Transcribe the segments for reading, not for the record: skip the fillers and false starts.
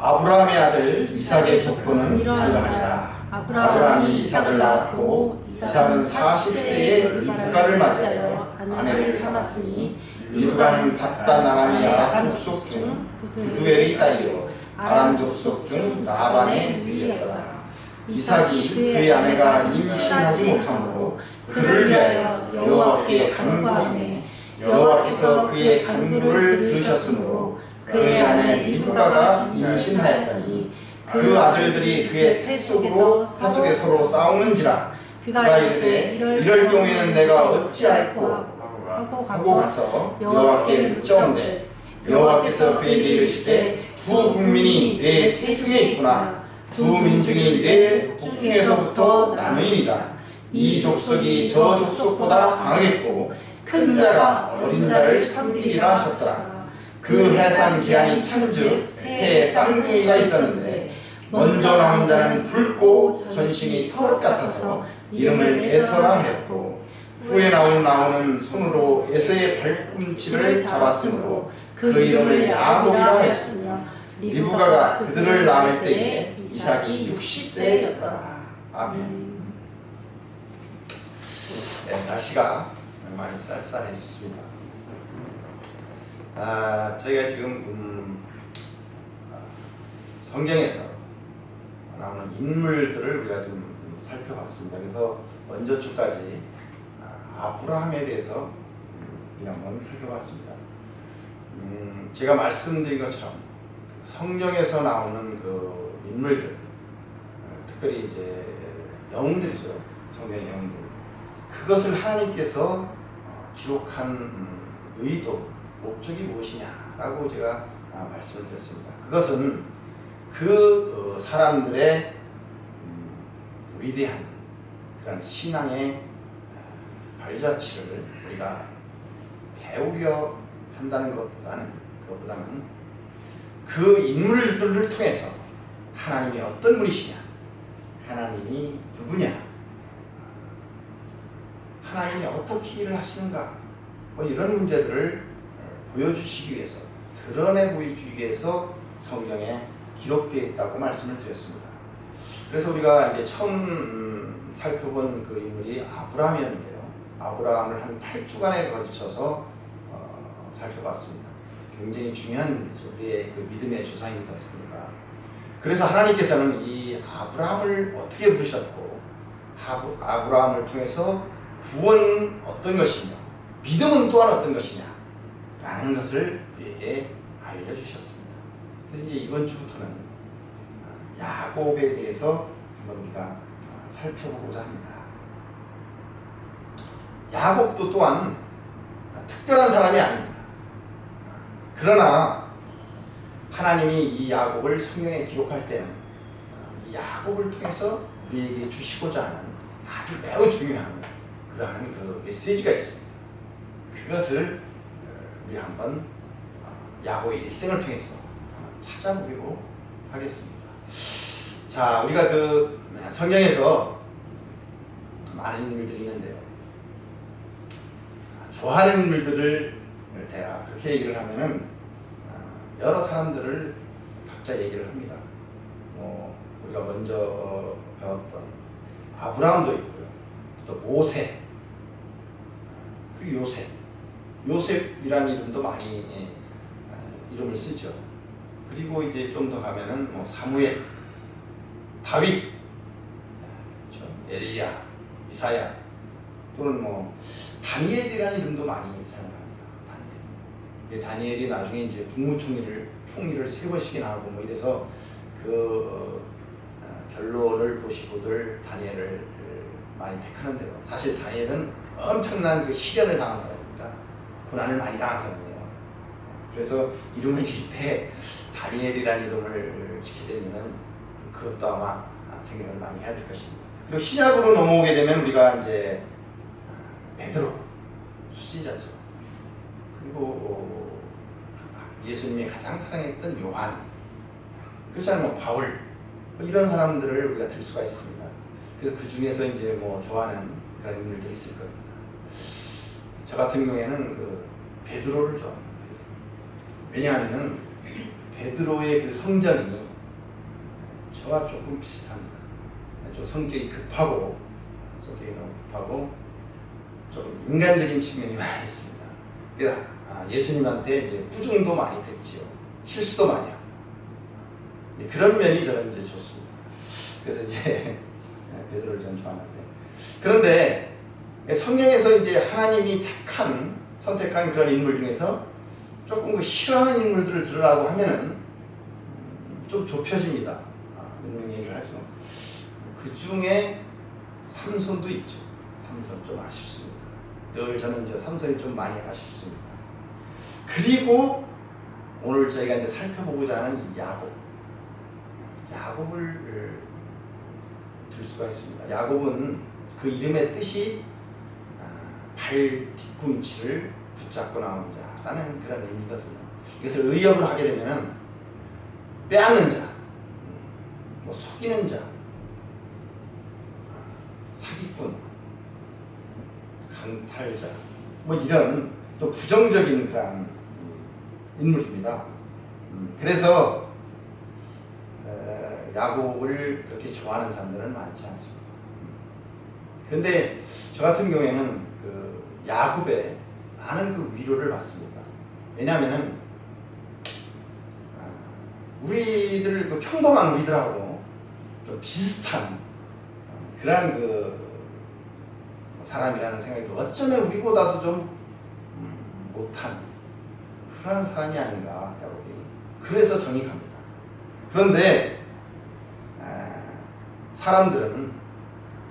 아브라함의 아들 이삭의 족보는 이러하니라. 아브라함이 이삭을 낳았고 이삭은 40세에 리브가를 맞아요 아내를 삼았으니 리브가는 밧단 아람이야 족속 중 부두엘의 딸이요 아람 족속 중 라반의 누이였다. 이삭이 그의 아내가 임신하지 못하므로 그를 위하여 여호와께 간구하매 여호와께서 그의 간구를 들으셨으므로 그의 아내 리브가가 임신하였더니 그 아들들이 그의 태 속에 서로 싸우는지라 그가 이르되 이럴 경우에는 내가 어찌할꼬 하고 가서 여호와께 묻자온대 여호와께서 그에게 이르시되 두 국민이 내 태중에 있구나 두 민중이 내 복중에서부터 나누니라 이 족속이 저 족속보다 강하겠고 큰 자가 어린 자를 삼키리라 하셨더라. 그 해산 기한이 찬즉 해에 쌍둥이가 있었는데 먼저 나온 자는 붉고 전신이 털 같아서 이름을 에서라 하였고 후에 나오는 손으로 에서의 발꿈치를 잡았으므로 그 이름을 야곱이라 하였으며 리브가가 그들을 낳을 때에 이삭이 60세였더라. 아멘. 네, 날씨가 많이 쌀쌀해졌습니다. 저희가 지금 성경에서 나오는 인물들을 우리가 좀 살펴봤습니다. 그래서 먼저 주까지 아브라함에 대해서 우리가 한번 살펴봤습니다. 제가 말씀드린 것처럼 성경에서 나오는 그 인물들, 특별히 이제 영웅들이죠. 성경의 영웅들. 그것을 하나님께서 기록한 의도, 목적이 무엇이냐라고 제가 말씀을 드렸습니다. 그것은 그 사람들의 위대한 그런 신앙의 발자취를 우리가 배우려 한다는 것보다는 그 인물들을 통해서 하나님이 어떤 분이시냐, 하나님이 누구냐, 하나님이 어떻게 일을 하시는가, 뭐 이런 문제들을 보여주시기 위해서, 드러내 보여주기 위해서 성경에 기록되어 있다고 말씀을 드렸습니다. 그래서 우리가 이제 처음 살펴본 그 인물이 아브라함이었는데요. 아브라함을 한 8주간에 걸쳐서 살펴봤습니다. 굉장히 중요한 인물이죠. 우리의 그 믿음의 조상이기도 했습니다. 그래서 하나님께서는 이 아브라함을 어떻게 부르셨고, 아브라함을 통해서 구원은 어떤 것이며, 믿음은 또한 어떤 것이냐 라는 것을 우리에게 알려주셨습니다. 그래서 이제 이번 주부터는 야곱에 대해서 한번 우리가 살펴보고자 합니다. 야곱도 또한 특별한 사람이 아닙니다. 그러나 하나님이 이 야곱을 성경에 기록할 때는 이 야곱을 통해서 우리에게 주시고자 하는 아주 매우 중요한 그러한 그 메시지가 있습니다. 그것을 우리 한번 야곱의 일생을 통해서 찾아보기로 하겠습니다. 자, 우리가 그 성경에서 많은 인물들이 있는데요. 좋아하는 인물들을 대라 그렇게 얘기를 하면은 여러 사람들을 각자 얘기를 합니다. 우리가 먼저 배웠던 아브라함도 있고요. 또 모세, 그리고 요셉이라는 이름도 많이 이름을 쓰죠. 그리고 이제 좀 더 가면은 뭐 사무엘, 다윗, 엘리야, 이사야, 또는 뭐 다니엘이라는 이름도 많이 사용합니다. 다니엘이 나중에 이제 국무총리를 3번씩이나 하고 뭐 이래서 그 결론을 보시고들 다니엘을 많이 택하는데요. 사실 다니엘은 엄청난 그 시련을 당한 사람입니다. 고난을 많이 당한 사람이에요. 그래서 이름을 지을 때 다니엘이라는 이름을 짓게 되면은 그것도 아마 생각을 많이 해야 될 것입니다. 그리고 신약으로 넘어오게 되면 우리가 이제 베드로, 수지자죠. 그리고 예수님이 가장 사랑했던 요한, 그렇잖아요. 뭐 바울, 뭐 이런 사람들을 우리가 들 수가 있습니다. 그래서 그 중에서 이제 뭐 좋아하는 그런 인물들이 있을 겁니다. 저 같은 경우에는 그 베드로를 좋아합니다. 왜냐하면은 베드로의 그 성전이 저와 조금 비슷합니다. 좀 성격이 급하고 조금 인간적인 측면이 많이 있습니다. 그래서 예수님한테 이제 부정도 많이 됐지요. 실수도 많이 하고. 그런 면이 저는 이제 좋습니다. 그래서 이제 베드로를 전 좋아하는데, 그런데 성경에서 이제 하나님이 선택한 그런 인물 중에서 조금 그 싫어하는 인물들을 들으라고 하면은 좀 좁혀집니다. 이런 얘기를 하죠. 그 중에 삼손도 있죠. 삼손 좀 아쉽습니다. 늘 저는 이제 삼손이 좀 많이 아쉽습니다. 그리고 오늘 저희가 이제 살펴보고자 하는 이 야곱을 들 수가 있습니다. 야곱은 그 이름의 뜻이 발 뒤꿈치를 붙잡고 나오는 자라는 그런 의미거든요. 이것을 의역을 하게 되면은 빼앗는 자, 뭐 속이는 자, 사기꾼, 강탈자, 뭐 이런 좀 부정적인 그런 인물입니다. 그래서 야곱을 그렇게 좋아하는 사람들은 많지 않습니다. 그런데 저 같은 경우에는 그 야곱의 많은 그 위로를 받습니다. 왜냐하면은 우리들 그 평범한 우리들하고 좀 비슷한 그런 그 사람이라는 생각이 들어요. 어쩌면 우리보다도 좀 못한 그런 사람이 아닌가, 야곱이. 그래서 정이 갑니다. 그런데 사람들은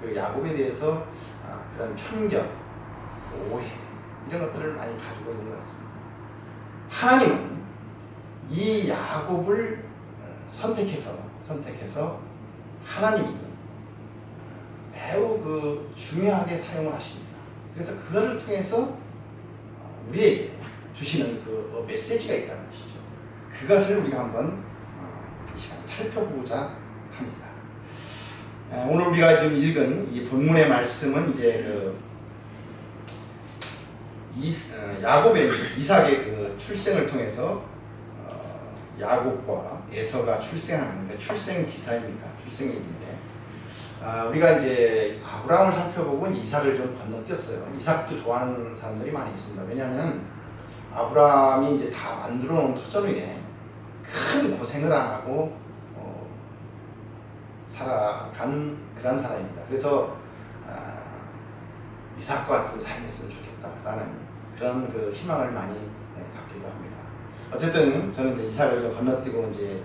그 야곱에 대해서 그런 편견, 오해 이런 것들을 많이 가지고 있는 것 같습니다. 하나님은 이 야곱을 선택해서 하나님이 매우 그 중요하게 사용을 하십니다. 그래서 그거를 통해서 우리에게 주시는 그 메시지가 있다는 것이죠. 그것을 우리가 한번 이 시간 살펴보고자 합니다. 오늘 우리가 지금 읽은 이 본문의 말씀은 이제 야곱의 이삭의 그 출생을 통해서 야곱과 에서가 출생하는 그 출생 기사입니다. 출생 얘기인데 우리가 이제 아브라함을 살펴보고 이삭을 좀 건너뛰었어요. 이삭도 좋아하는 사람들이 많이 있습니다. 왜냐하면 아브라함이 이제 다 만들어 놓은 터전 위에 큰 고생을 안 하고 살아간 그런 사람입니다. 그래서 이삭과 같은 삶이었으면 좋겠다라는 그런 그 희망을 많이 갖기도 합니다. 어쨌든 저는 이제 이삭을 좀 건너뛰고 이제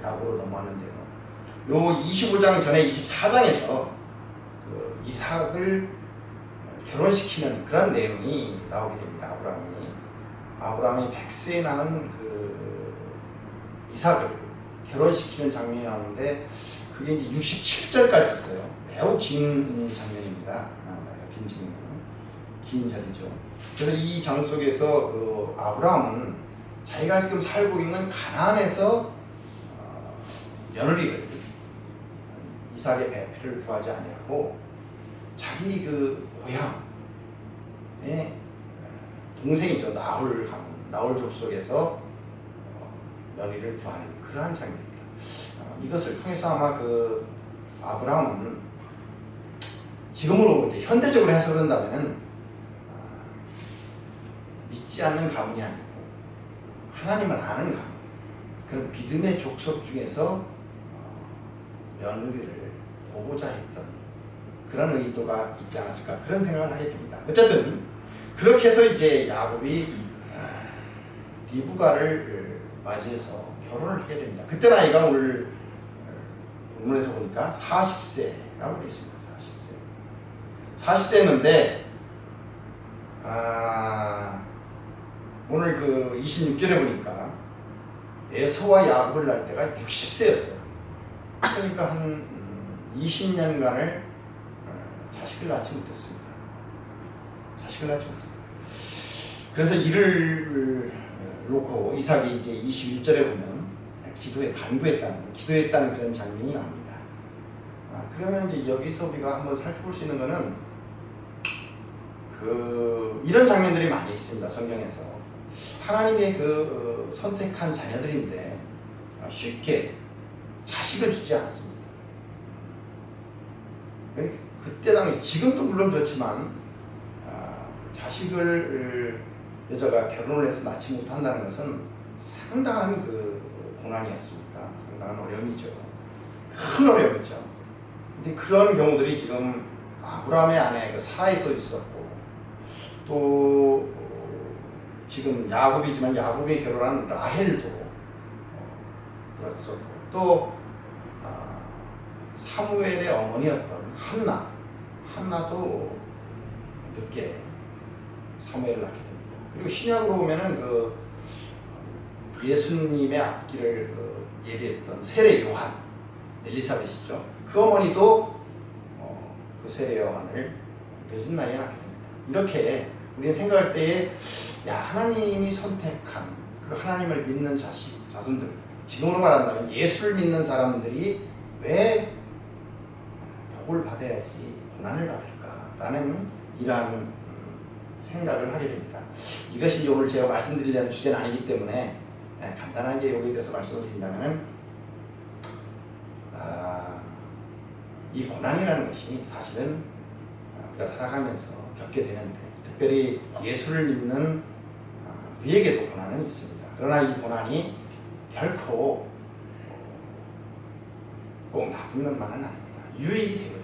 야곱으로 넘어왔는데요. 요 25장 전에 24장에서 그 이삭을 결혼시키는 그런 내용이 나오게 됩니다. 아브라함이 100세에 낳은 그 이삭을 결혼시키는 장면이 나오는데 그게 이제 67절까지 있어요. 매우 긴 장면입니다. 긴 절이죠. 그래서 이 장 속에서 그 아브라함은 자기가 지금 살고 있는 가나안에서 며느리를 이삭의 배필을 구하지 아니하고 자기 그 고향의 동생이죠. 나홀 족속에서 며느리를 구하는 그러한 장면입니다. 이것을 통해서 아마 그 아브라함은 지금으로 이제 현대적으로 해석을 한다면은 믿지 않는 가문이 아니고 하나님을 아는 가문, 그런 믿음의 족속 중에서 며느리를 보고자 했던 그런 의도가 있지 않았을까, 그런 생각을 하게 됩니다. 어쨌든 그렇게 해서 이제 야곱이 리브가를 맞이해서 결혼을 하게 됩니다. 그때 나이가 오늘 본문에서 보니까 40세라고 되어 있습니다. 40세였는데 오늘 그 26절에 보니까 에서와 야곱을 낳을 때가 60세였어요. 그러니까 한 20년간을 자식을 낳지 못했습니다. 그래서 이를 놓고 이삭이 이제 21절에 보면 기도했다는 그런 장면이 나옵니다. 그러면 이제 여기서 우리가 한번 살펴볼 수 있는 것은 이런 장면들이 많이 있습니다. 성경에서 하나님의 선택한 자녀들인데 쉽게 자식을 주지 않습니다. 그때 당시 지금도 물론 그렇지만 자식을 여자가 결혼을 해서 낳지 못한다는 것은 상당한 그 고난이었습니다. 상당한 어려움이죠. 큰 어려움이죠. 근데 그런 경우들이 지금 아브라함의 아내 그 사라에서 있었고, 또 지금 야곱이지만 야곱이 결혼한 라헬도 그렇었고, 또 사무엘의 어머니였던 한나도 늦게 사무엘을 낳게 됩니다. 그리고 신약으로 보면은 그 예수님의 앞길을 예비했던 세례 요한 엘리사벳이죠. 그 어머니도 그 세례 요한을 늦은 나이에 낳게 됩니다. 이렇게 우리는 생각할 때에 하나님이 선택한 그 하나님을 믿는 자손들, 지금으로 말한다면 예수를 믿는 사람들이 왜 복을 받아야지 고난을 받을까라는 이러한 생각을 하게 됩니다. 이것이 이제 오늘 제가 말씀드리려는 주제는 아니기 때문에 간단하게 여기에 대해서 말씀을 드린다면, 이 고난이라는 것이 사실은 우리가 살아가면서 겪게 되는데, 특별히 예수를 믿는 우리에게도 고난은 있습니다. 그러나 이 고난이 결코 꼭 나쁜 것만은 아닙니다. 유익이 되거든요.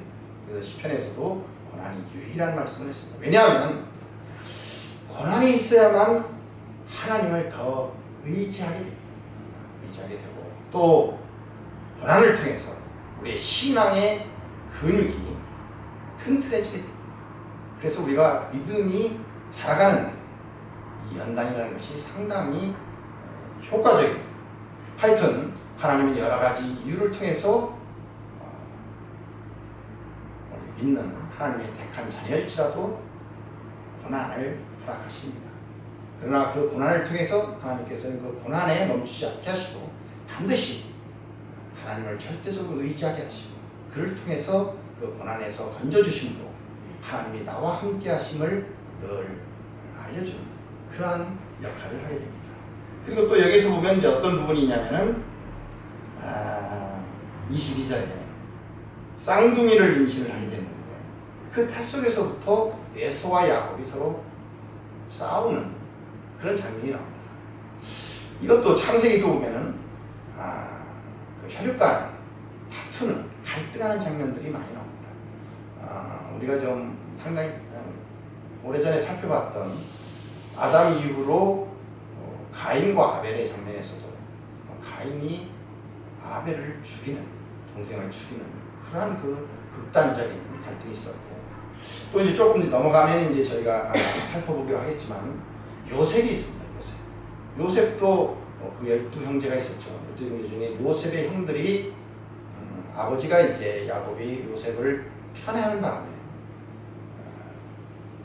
그래서 시편에서도 고난이 유익이라는 말씀을 했습니다. 왜냐하면 고난이 있어야만 하나님을 더 의지하게 되고, 또 고난을 통해서 우리의 신앙의 근육이 튼튼해지게 됩니다. 그래서 우리가 믿음이 자라가는데 이 연단이라는 것이 상당히 효과적입니다. 하여튼 하나님은 여러 가지 이유를 통해서 우리 믿는 하나님의 택한 자녀일지라도 고난을 허락하십니다. 그러나 그 고난을 통해서 하나님께서는 그 고난에 멈추지 않게 하시고 반드시 하나님을 절대적으로 의지하게 하시고, 그를 통해서 그 고난에서 건져주심으로 하나님이 나와 함께 하심을 늘 알려주는 그러한 역할을 하게 됩니다. 그리고 또 여기서 보면 이제 어떤 부분이 있냐면은 22절에 쌍둥이를 임신을 하게 됐는데, 그 태 속에서부터 에서와 야곱이 서로 싸우는 그런 장면이 나옵니다. 이것도 창세기에서 보면은 그 혈육간 다투는 갈등하는 장면들이 많이 나옵니다. 우리가 좀 상당히 오래전에 살펴봤던 아담 이후로 가인과 아벨의 장면에서도 가인이 아벨을 죽이는, 동생을 죽이는 그러한 그 극단적인 갈등이 있었고, 또 이제 조금 넘어가면 이제 저희가 살펴보기로 하겠지만 요셉이 있습니다. 요셉도 그 12형제가 있었죠. 12형제 중에 요셉의 형들이 아버지가 이제 야곱이 요셉을 편애하는 바람에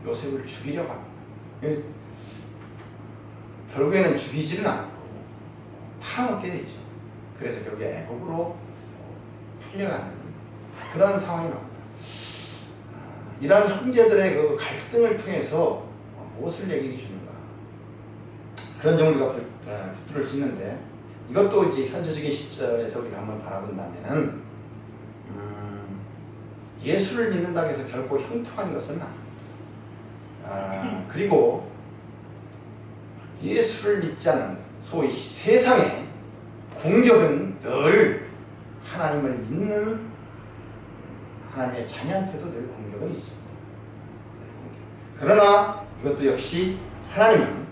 요셉을 죽이려고 합니다. 결국에는 죽이지는 않고 팔아먹게 되죠. 그래서 결국에 애국으로 팔려가는 그런 상황이 나옵니다. 이러한 형제들의 그 갈등을 통해서 무엇을 얘기해 주는가, 그런 점을 우리가 붙들을 수 있는데, 이것도 이제 현재적인 시점에서 우리가 한번 바라본다면은 예수를 믿는다고 해서 결코 형통한 것은 아닙니다. 그리고 예수를 믿지 않는 소위 세상의 공격은 늘 하나님을 믿는 하나님의 자녀한테도 늘 공격은 있습니다. 그러나 이것도 역시 하나님은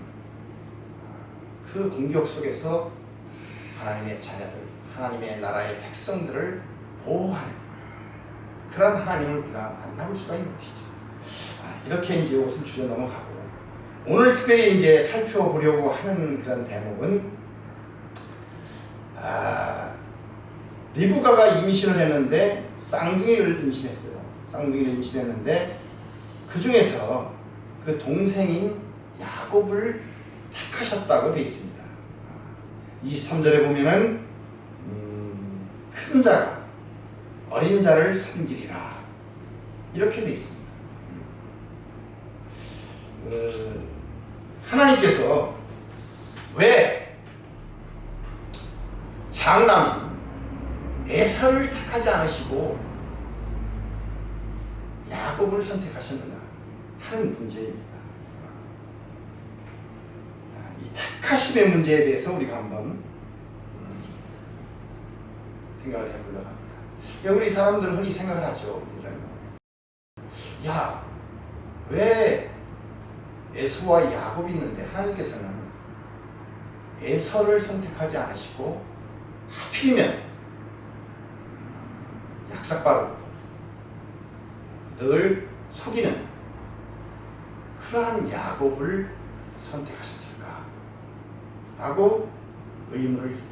그 공격 속에서 하나님의 자녀들, 하나님의 나라의 백성들을 보호하는 그런 하나님을 우리가 만나볼 수가 있는 것이죠. 이렇게 이제 이것을 주제 넘어가고, 오늘 특별히 이제 살펴보려고 하는 그런 대목은 리브가가 임신을 했는데 쌍둥이를 임신했어요. 쌍둥이를 임신했는데 그 중에서 그 동생인 야곱을 택하셨다고 되어 있습니다. 23절에 보면은 큰 자가 어린 자를 섬기리라 이렇게 되어 있습니다. 하나님께서 왜 장남인 에사를 택하지 않으시고 야곱을 선택하셨느냐 하는 문제입니다. 이 택하심의 문제에 대해서 우리가 한번 생각을 해보려고 합니다. 우리 사람들은 흔히 생각을 하죠. 야, 왜 에서와 야곱이 있는데 하나님께서는 에서를 선택하지 않으시고 하필이면 약삭바로 늘 속이는 그러한 야곱을 선택하셨을까? 라고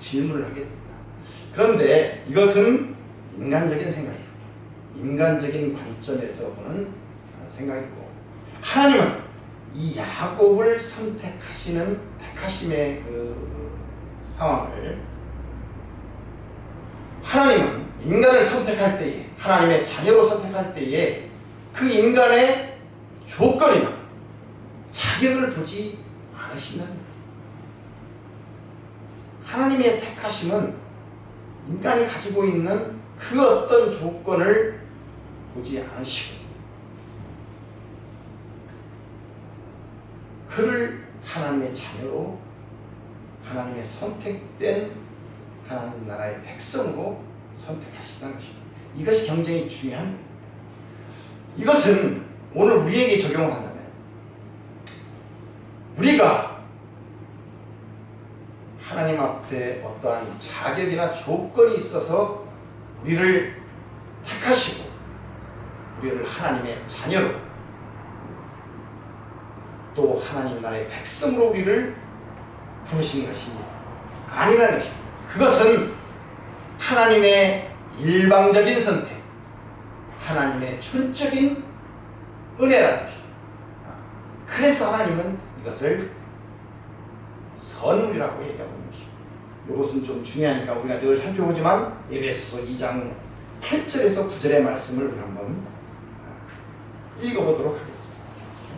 질문을 하게 됩니다. 그런데 이것은 인간적인 생각이에요. 인간적인 관점에서 보는 생각이고, 하나님은 이 야곱을 선택하시는 택하심의 그 상황을, 하나님은 인간을 선택할 때에, 하나님의 자녀로 선택할 때에 그 인간의 조건이나 자격을 보지 않으신답니다. 하나님의 택하심은 인간이 가지고 있는 그 어떤 조건을 보지 않으시고 그를 하나님의 자녀로, 하나님의 선택된 하나님 나라의 백성으로 선택하시다는 것입니다. 이것이 굉장히 중요한 겁니다. 이것은 오늘 우리에게 적용을 한다면, 우리가 하나님 앞에 어떠한 자격이나 조건이 있어서 우리를 택하시고 우리를 하나님의 자녀로, 또 하나님 나라의 백성으로 우리를 부르신 것이 아니라는 것입니다. 그것은 하나님의 일방적인 선택, 하나님의 전적인 은혜라는 것입니다. 그래서 하나님은 이것을 선물이라고 얘기하고 있는 것입니다. 이것은 좀 중요하니까 우리가 늘 살펴보지만, 에베소서 2장 8절에서 9절의 말씀을 우리 한번 읽어보도록 하겠습니다.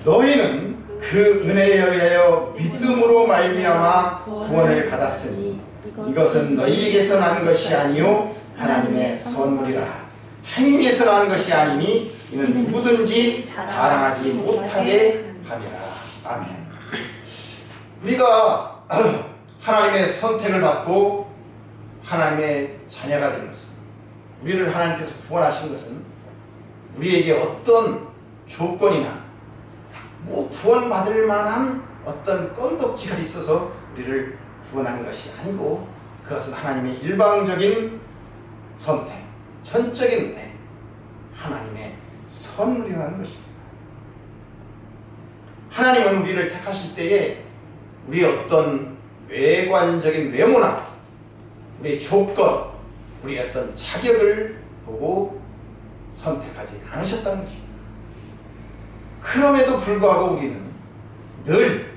너희는 그 은혜에 의하여 믿음으로 말미암아 구원을 받았으니 이것은 너희에게서 나는 것이 아니요 하나님의 선물이라. 행위에서 나는 것이 아니니 이는 누구든지 자랑하지 못하게 함이라. 아멘. 우리가 하나님의 선택을 받고 하나님의 자녀가 된 것은, 우리를 하나님께서 구원하신 것은 우리에게 어떤 조건이나 구원받을 만한 어떤 건덕지가 있어서 우리를 구원하는 것이 아니고, 그것은 하나님의 일방적인 선택, 전적인 은혜, 하나님의 선물이라는 것입니다. 하나님은 우리를 택하실 때에 우리의 어떤 외관적인 외모나 우리의 조건, 우리의 어떤 자격을 보고 선택하지 않으셨다는 것입니다. 그럼에도 불구하고 우리는 늘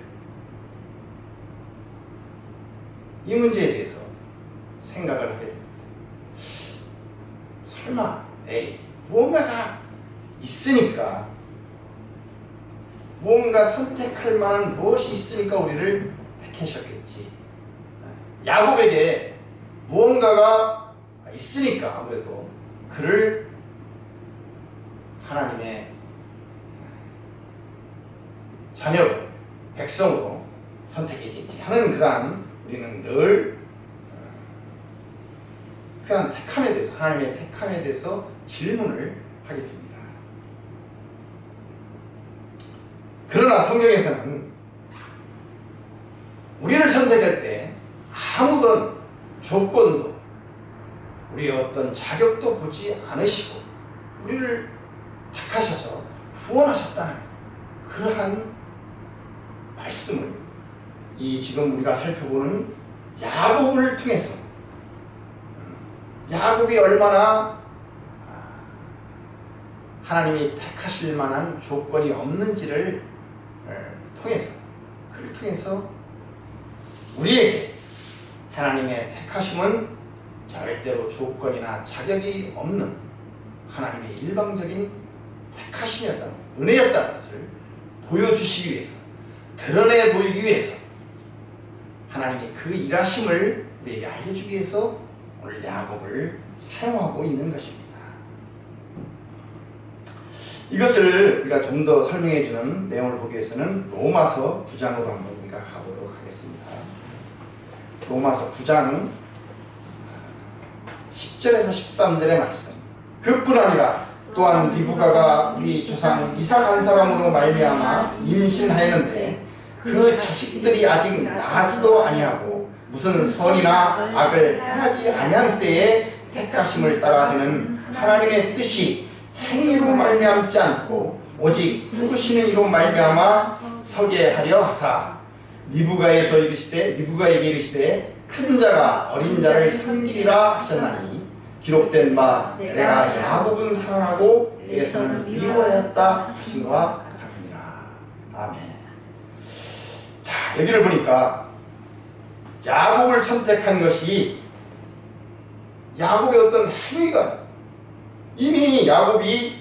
이 문제에 대해서 생각을 하게 됩니다. 설마 무언가가 있으니까, 무언가 선택할 만한 무엇이 있으니까 우리를 택하셨겠지. 야곱에게 무언가가 있으니까 아무래도 그를 하나님의 자녀로, 백성으로 선택했겠지 하는 그러한, 우리는 늘 그러한 택함에 대해서, 하나님의 택함에 대해서 질문을 하게 됩니다. 그러나 성경에서는 우리를 선택할 때 아무런 조건도, 우리의 어떤 자격도 보지 않으시고 우리를 택하셔서 후원하셨다는 그러한 말씀을 이 지금 우리가 살펴보는 야곱을 통해서, 야곱이 얼마나 하나님이 택하실 만한 조건이 없는지를 통해서, 그를 통해서 우리에게 하나님의 택하심은 절대로 조건이나 자격이 없는 하나님의 일방적인 택하심이었다는, 은혜였다는 것을 보여주시기 위해서, 드러내 보이기 위해서 하나님이 그 일하심을 우리에게 알려주기 위해서 오늘 야곱을 사용하고 있는 것입니다. 이것을 우리가 좀 더 설명해 주는 내용을 보기 위해서는 로마서 9장으로 한번 우리가 가보도록 하겠습니다. 로마서 9장 10절에서 13절의 말씀. 그뿐 아니라 또한 리브가가 우리 조상 이삭 한 사람으로 말미암아 임신하였는데 그 자식들이 아직 나지도 아니하고 무슨 선이나 악을 행하지 아니한 때에 택하심을 따라 되는 하나님의 뜻이 행위로 말미암지 않고 오직 부르시는 이로 말미암아 서게 하려 하사 리브가에게 이르시되 큰 자가 어린 자를 섬기리라 하셨나니 기록된 바 내가 야곱은 사랑하고 에서는 미워하였다 하신과 같으니라. 아멘. 자, 여기를 보니까 야곱을 선택한 것이 야곱의 어떤 행위가 이미 야곱이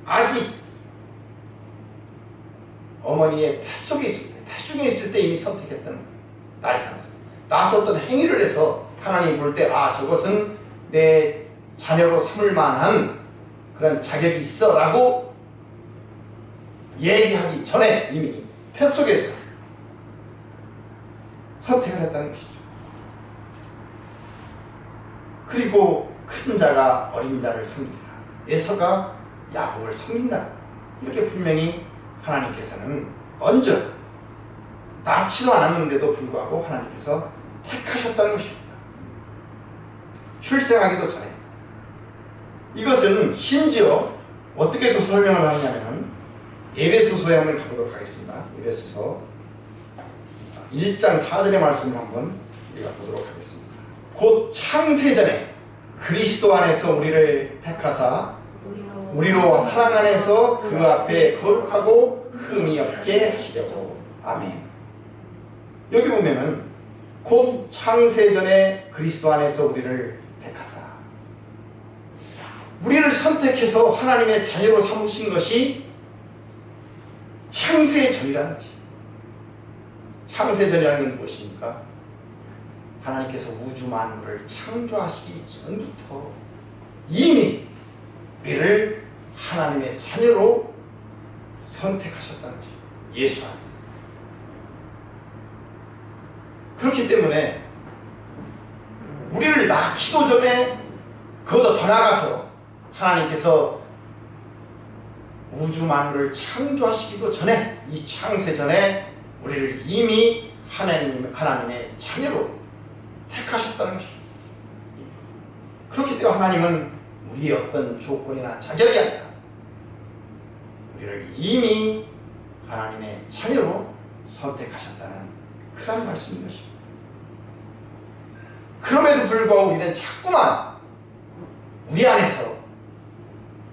아직 어머니의 태 속에 있을 때, 태중에 있을 때 이미 선택했다는 거예요. 나서 어떤 행위를 해서 하나님 볼 때 저것은 내 자녀로 삼을 만한 그런 자격이 있어 라고 얘기하기 전에 이미 태 속에서 선택을 했다는 것이죠. 그리고 큰 자가 어린 자를 섬기라. 에서가 야곱을 섬긴다. 이렇게 분명히 하나님께서는 먼저 낳지도 않았는데도 불구하고 하나님께서 택하셨다는 것입니다. 출생하기도 전에. 이것은 심지어 어떻게 또 설명을 하느냐면 에베소서에 한번 가보도록 하겠습니다. 에베소서 1장 4절의 말씀을 한번 우리가 보도록 하겠습니다. 곧 창세전에 그리스도 안에서 우리를 택하사 우리로 사랑 안에서 그 앞에 거룩하고 흠이 없게 하시려고. 아멘. 여기 보면은 곧 창세전에 그리스도 안에서 우리를 택하사 우리를 선택해서 하나님의 자녀로 삼으신 것이 창세전이라는 것이. 창세전이라는 건 무엇입니까? 하나님께서 우주 만물을 창조하시기 전부터 이미 우리를 하나님의 자녀로 선택하셨다는 것이에요. 예수 안에서. 그렇기 때문에 우리를 낳기도 전에 그보다 더 나아가서 하나님께서 우주 만물을 창조하시기도 전에 이 창세전에 우리를 이미 하나님의 자녀로 택하셨다는 것입니다. 그렇기 때문에 하나님은 우리의 어떤 조건이나 자격이 아니라 우리를 이미 하나님의 자녀로 선택하셨다는 그런 말씀인 것입니다. 그럼에도 불구하고 우리는 자꾸만 우리 안에서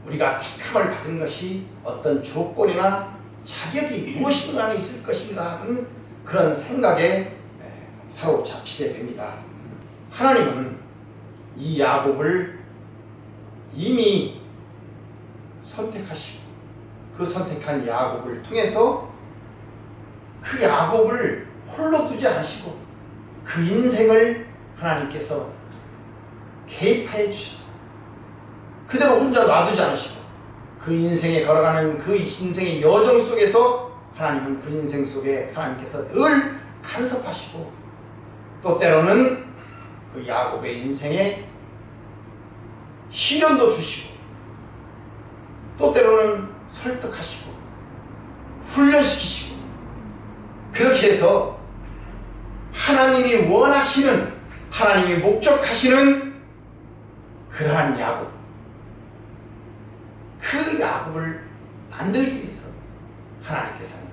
우리가 택함을 받은 것이 어떤 조건이나 자격이 무엇인가 있을 것인가 하는 그런 생각에 사로잡히게 됩니다. 하나님은 이 야곱을 이미 선택하시고 그 선택한 야곱을 통해서 그 야곱을 홀로 두지 않으시고 그 인생을 하나님께서 개입하여 주셔서 그대로 혼자 놔두지 않으시고 그 인생에 걸어가는 그 인생의 여정 속에서 하나님은 그 인생 속에 하나님께서 늘 간섭하시고 또 때로는 그 야곱의 인생에 시련도 주시고 또 때로는 설득하시고 훈련시키시고 그렇게 해서 하나님이 원하시는 하나님이 목적하시는 그러한 야곱 그 야곱을 만들기 위해서 하나님께서는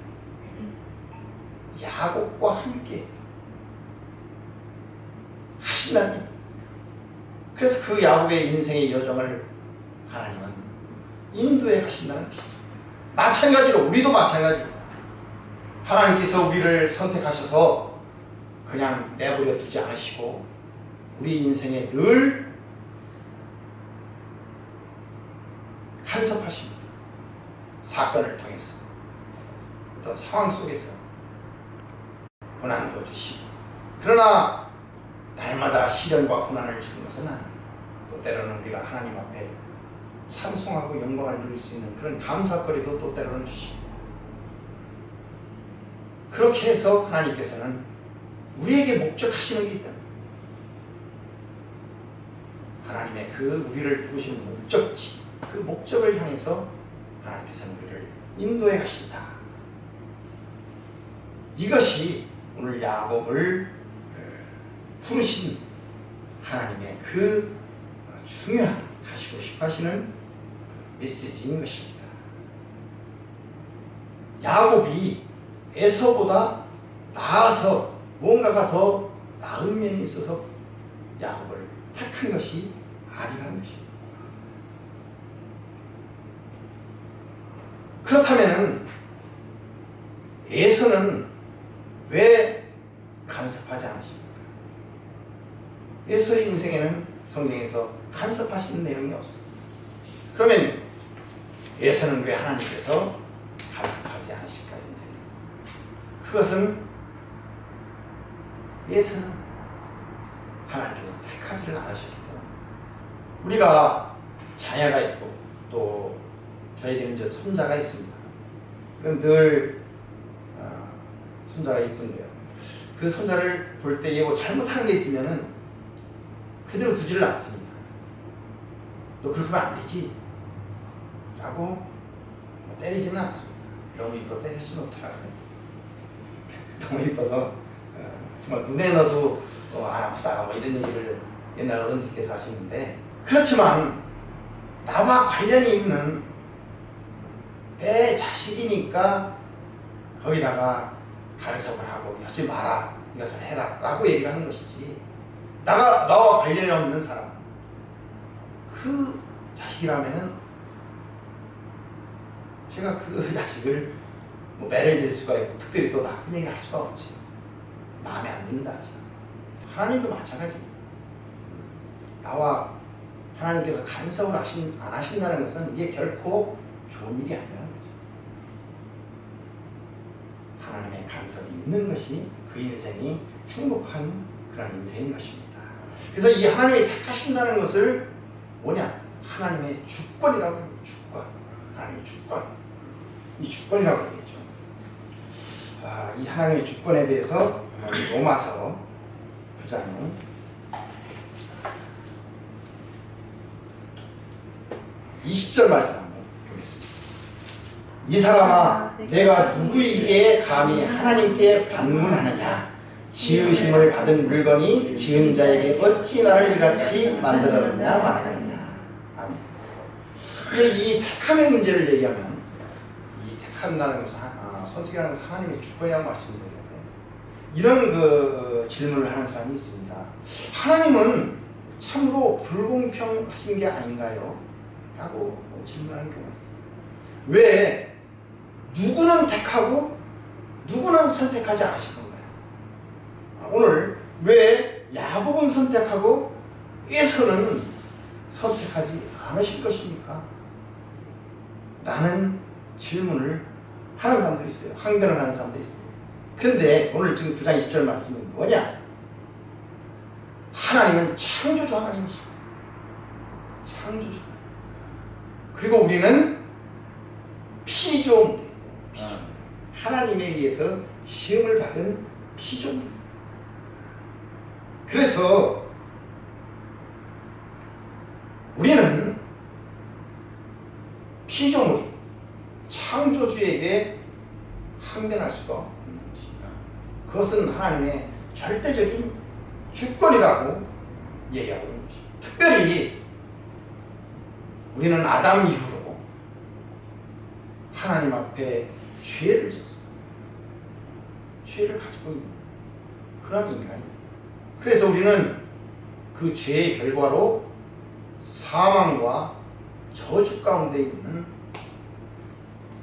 야곱과 함께 하신다는 그래서 그 야곱의 인생의 여정을 하나님은 인도해 가신다는 것이죠. 마찬가지로 우리도 마찬가지입니다. 하나님께서 우리를 선택하셔서 그냥 내버려 두지 않으시고 우리 인생에 늘 간섭하십니다. 사건을 통해서 어떤 상황 속에서 고난도 주시고 그러나 날마다 시련과 고난을 주는 것은 아닙니다. 또 때로는 우리가 하나님 앞에 찬송하고 영광을 누릴 수 있는 그런 감사거리도 또 때로는 주십니다. 그렇게 해서 하나님께서는 우리에게 목적하시는 게 있다. 하나님의 그 우리를 부르시는 목적지, 그 목적을 향해서 하나님께서는 우리를 인도해 가신다. 이것이 오늘 야곱을 부르신 하나님의 그 중요한 하시고 싶어 하시는 메시지인 것입니다. 야곱이 에서보다 나아서 무언가가 더 나은 면이 있어서 야곱을 택한 것이 아니라는 것입니다. 그렇다면 에서는 왜 간섭하지 않으십니까? 에서의 인생에는 성경에서 간섭하시는 내용이 없습니다. 그러면 에서는 왜 하나님께서 간섭하지 않으실까? 그것은 에서는 하나님께서 택하지를 않으셨기 때문에 우리가 자녀가 있고 또 저희들은 이제 손자가 있습니다. 그럼 늘 손자가 이쁜데요. 그 손자를 볼 때에 뭐 잘못하는 게 있으면은 그대로 두지를 않습니다. 너 그렇게 하면 안 되지 라고 때리지는 않습니다. 너무 이뻐 때릴 수는 없더라고요. 너무 이뻐서 정말 눈에 넣어도 안 아프다 뭐 이런 얘기를 옛날 어른들께서 하시는데, 그렇지만 나와 관련이 있는 내 자식이니까 거기다가 간섭을 하고 하지 마라, 이것을 해라 라고 얘기를 하는 것이지, 나와 관련이 없는 사람, 그 자식이라면은 제가 그 자식을 뭐 매를 댈 수가 있고 특별히 또 나쁜 얘기를 할 수가 없지. 마음에 안 든다 하지. 하나님도 마찬가지입니다. 나와 하나님께서 간섭을 안 하신다는 것은 이게 결코 좋은 일이 아니라는 거죠. 하나님의 간섭이 있는 것이 그 인생이 행복한 그런 인생인 것입니다. 그래서 이 하나님이 택하신다는 것을 뭐냐? 하나님의 주권이라고 합니다. 주권. 하나님의 주권. 이 주권이라고 얘기했죠. 이 하나님의 주권에 대해서 로마서 9장 20절 말씀 한번 보겠습니다. 이 사람아, 내가 누구에게 감히 하나님께 반문하느냐? 지으심을 받은 물건이 지은 자에게 어찌 나를 이같이 만들었느냐 말하느냐. 아멘. 이제 이 택함의 문제를 얘기하면, 이 택한다는 것은 선택이라는 것은 하나님의 주권이라고 말씀드렸는데, 이런 그 질문을 하는 사람이 있습니다. 하나님은 참으로 불공평하신 게 아닌가요? 라고 질문하는 경우가 있습니다. 왜 누구는 택하고 누구는 선택하지 않으신 건가요? 오늘 왜 야곱은 선택하고 에서는 선택하지 않으실 것입니까? 라는 질문을 하는 사람들이 있어요. 항변을 하는 사람들이 있어요. 그런데 오늘 지금 9장 20절 말씀은 뭐냐? 하나님은 창조주 하나님이십니다. 창조주. 그리고 우리는 피조물. 하나님에 의해서 지음을 받은 피조물. 그래서 우리는 피조물이 창조주에게 항변할 수가 없는 것입니다. 그것은 하나님의 절대적인 주권이라고 얘기하고 있는 것입니다. 특별히 우리는 아담 이후로 하나님 앞에 죄를 졌어요. 죄를 가지고 있는 그런 인간입니다. 그래서 우리는 그 죄의 결과로 사망과 저주 가운데 있는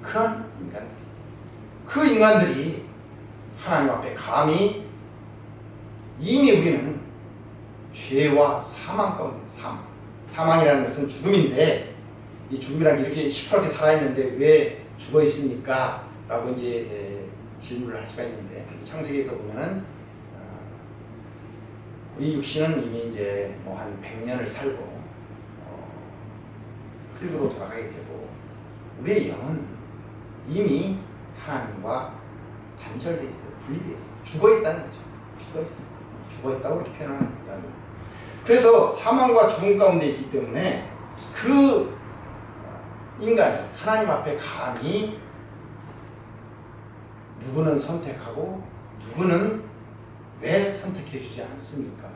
그런 인간들. 그 인간들이 하나님 앞에 감히, 이미 우리는 죄와 사망 가운데, 사망이라는 것은 죽음인데, 이 죽음이라는 게 이렇게 시퍼렇게 살아있는데 왜 죽어 있습니까? 라고 이제 질문을 할 수가 있는데, 창세기에서 보면은 우리 육신은 이미 이제 뭐 한 100년을 살고 흙으로 돌아가게 되고 우리의 영은 이미 하나님과 단절되어 있어요. 분리되어 있어요. 죽어있다는 거죠. 죽어있어요. 죽어있다고 이렇게 표현하는 거예요. 그래서 사망과 죽음 가운데 있기 때문에 그 인간이 하나님 앞에 감히 누구는 선택하고 누구는 왜 선택해 주지 않습니까?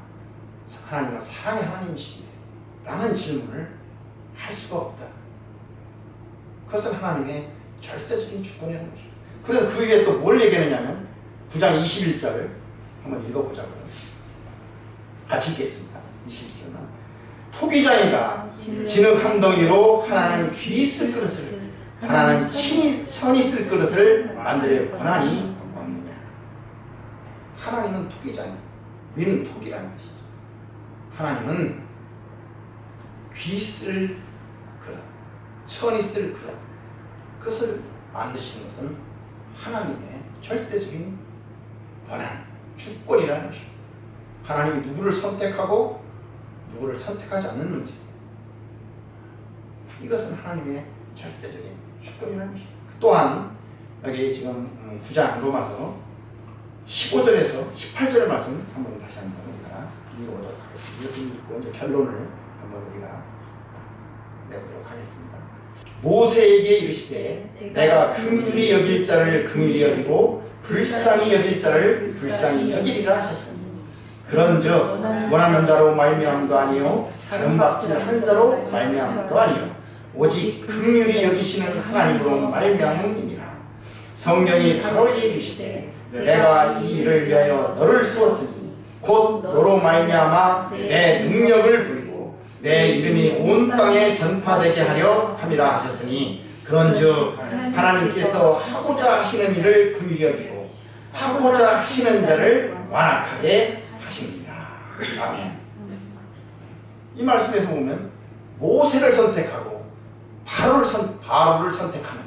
하나님은 사랑의 하나님이시네 라는 질문을 할 수가 없다. 그것은 하나님의 절대적인 주권이라는 것이죠. 그래서 그 위에 또 뭘 얘기하느냐면 9장 21절을 한번 읽어보자고요. 같이 읽겠습니다. 21절은 토기장이가 진흙 한 덩이로 하나는 귀 쓸 그릇을 하나는 천이 쓸 그릇을 만들 권한이 없느냐. 하나님은 토기장이 우리는 토기라는 것이죠. 하나님은 귀 쓸 그릇, 천이 쓸 그릇, 그것을 만드시는 것은 하나님의 절대적인 권한, 주권이라는 것입니다. 하나님이 누구를 선택하고 누구를 선택하지 않는 문제, 이것은 하나님의 절대적인 주권이라는 것입니다. 또한 여기 지금 9장 로마서 15절에서 18절 말씀 한번 다시 한번 우리가 읽어보도록 하겠습니다. 읽고 이제 결론을 한번 우리가 내보도록 하겠습니다. 모세에게 이르시되 내가 긍휼히 여길 자를 긍휼히 여기고 불쌍히 여길 자를 불쌍히 여기리라 하셨으니 그런즉 원하는 자로 말미암도 아니요 다른 받지 않는 자로 말미암도 아니요 오직 긍휼히 여기시는 하나님으로 말미암음이니라. 성경이 바로 이르시되 내가 이 일을 위하여 너를 세웠으니 곧 너로 말미암아 내 능력을 부리고 내 이름이 온 땅에 전파되게 하려 함이라 하셨으니 그런즉 하나님께서 하고자 하시는 일을 긍휼히 여기고 하고자 하시는 자를 완악하게 하십니다. 아멘. 이 말씀에서 보면 모세를 선택하고 바로를 선택하는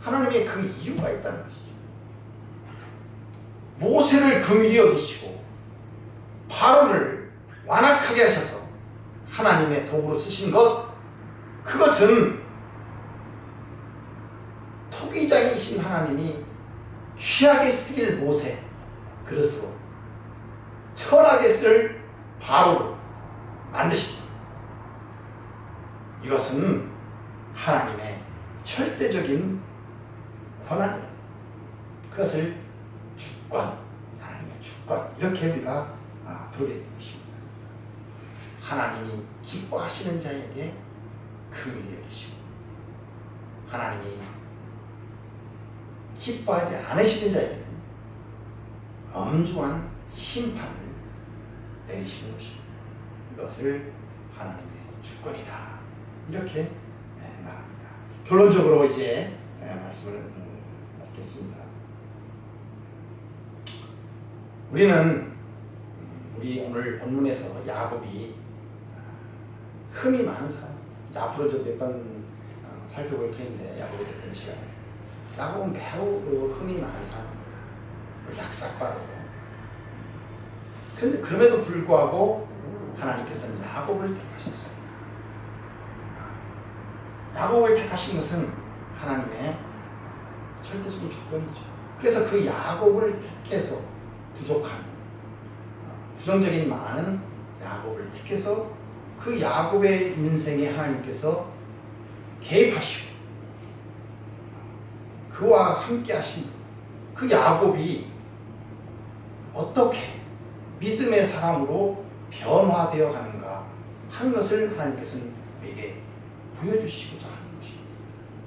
하나님의 그 이유가 있다는 것이죠. 모세를 긍휼히 여기시고 바로를 완악하게 하셔서 하나님의 도구로 쓰신 것, 그것은 토기장이신 하나님이 취하게 쓰길 모세 그릇으로 철하게 쓸 바로로 만드신, 이것은 하나님의 절대적인 권한, 그것을 주권, 하나님의 주권, 이렇게 우리가 부르게 된 것입니다. 하나님이 기뻐하시는 자에게 긍휼히 여기시고 하나님이 기뻐하지 않으시는 자에게는 엄중한 심판을 내리시는 것입니다. 이것을 하나님의 주권이다, 이렇게 말합니다. 결론적으로 이제 말씀을 마치겠습니다. 우리 오늘 본문에서 야곱이 흠이 많은 사람, 앞으로 좀 몇 번 살펴볼 텐데 야곱에 대한 시간에, 야곱은 매우 흠이 많은 사람입니다. 약삭빠르고. 그런데 그럼에도 불구하고 하나님께서는 야곱을 택하셨어요. 야곱을 택하신 것은 하나님의 절대적인 주권이죠. 그래서 그 야곱을 택해서 부족한, 부정적인 많은 야곱을 택해서 그 야곱의 인생에 하나님께서 개입하시고 그와 함께 하신 그 야곱이 어떻게 믿음의 사람으로 변화되어 가는가 하는 것을 하나님께서는 우리에게 보여주시고자 하는 것입니다.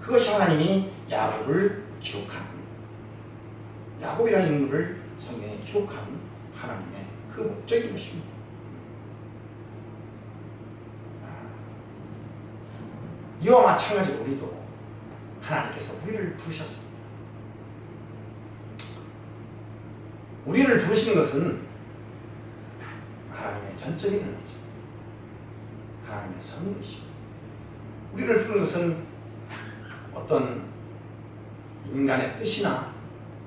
그것이 하나님이 야곱을 기록한, 야곱이라는 인물을 성경에 기록한 하나님의 그 목적인 것입니다. 이와 마찬가지로 우리도 하나님께서 우리를 부르셨습니다. 우리를 부르시는 것은 하나님의 전적인 은혜죠. 하나님의 선물이십니다. 우리를 부르는 것은 어떤 인간의 뜻이나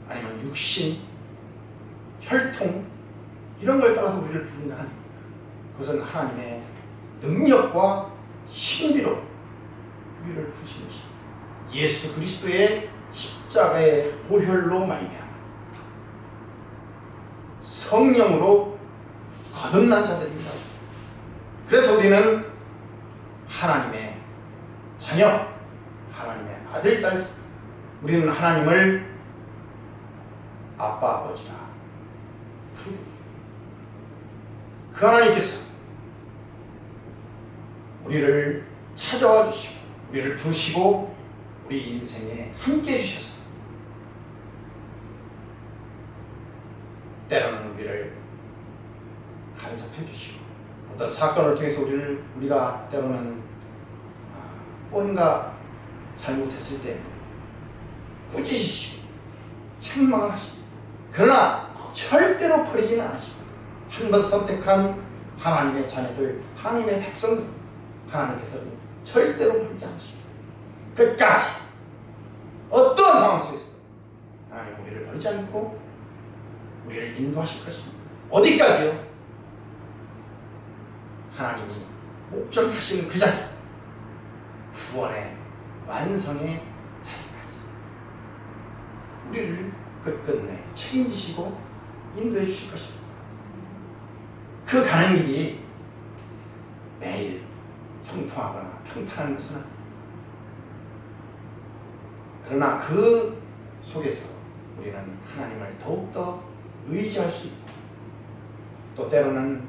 아니면 육신, 혈통, 이런 걸 따라서 우리를 부르는 게 아닙니다. 그것은 하나님의 능력과 신비로 우리를 부르시는 것입니다. 예수 그리스도의 십자가의 보혈로 말미암아 성령으로 거듭난 자들입니다. 그래서 우리는 하나님의 자녀, 하나님의 아들, 딸, 우리는 하나님을 아빠, 아버지라 부르고 그 하나님께서 우리를 찾아와 주시고 우리를 부르시고 우리 인생에 함께 해주셔서 때로는 우리를 간섭해 주시고 어떤 사건을 통해서 우리가 때로는 뭔가 잘못했을 때 꾸짖으시고 책망을 하십니다. 그러나 절대로 버리지는 않으십니다. 한 번 선택한 하나님의 자녀들, 하나님의 백성들, 하나님께서는 절대로 버리지 않으십니다. 끝까지 어떤 상황 속에서도 하나님 우리를 버리지 않고 우리를 인도하실 것입니다. 어디까지요? 하나님이 목적하시는 그 자리, 구원의 완성의 자리까지 우리를 끝끝내 책임지시고 인도해 주실 것입니다. 그 가는 길이 매일 형통하거나 평탄한 것은 아닙니다. 그러나 그 속에서 우리는 하나님을 더욱더 의지할 수 있고 또 때로는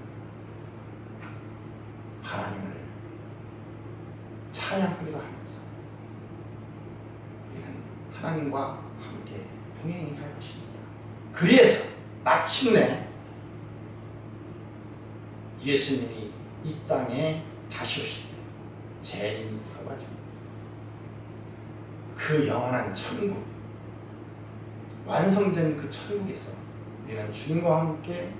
하나님을 찬양하기도 하면서 우리는 하나님과 함께 동행해 갈 것입니다. 그래서 마침내 예수님이 이 땅에 다시 오실 때 재림이라고 하죠. 그 영원한 천국, 완성된 그 천국에서 우리는 주님과 함께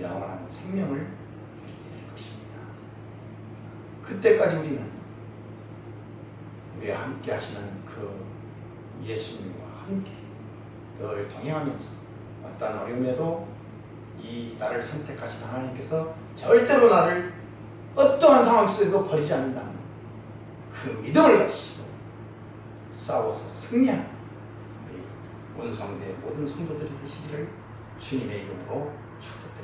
영원한 생명을 누리게 될 것입니다. 그때까지 우리는 우리와 함께 하시는 그 예수님과 함께 늘 동행하면서 어떤 어려움에도 이 나를 선택하신 하나님께서 절대로 나를 어떠한 상황 속에서도 버리지 않는다는 그 믿음을 가지시고 싸워서 승리하는 우리 온성대 모든 성도들이 되시기를 주님의 이름으로 축복합니다.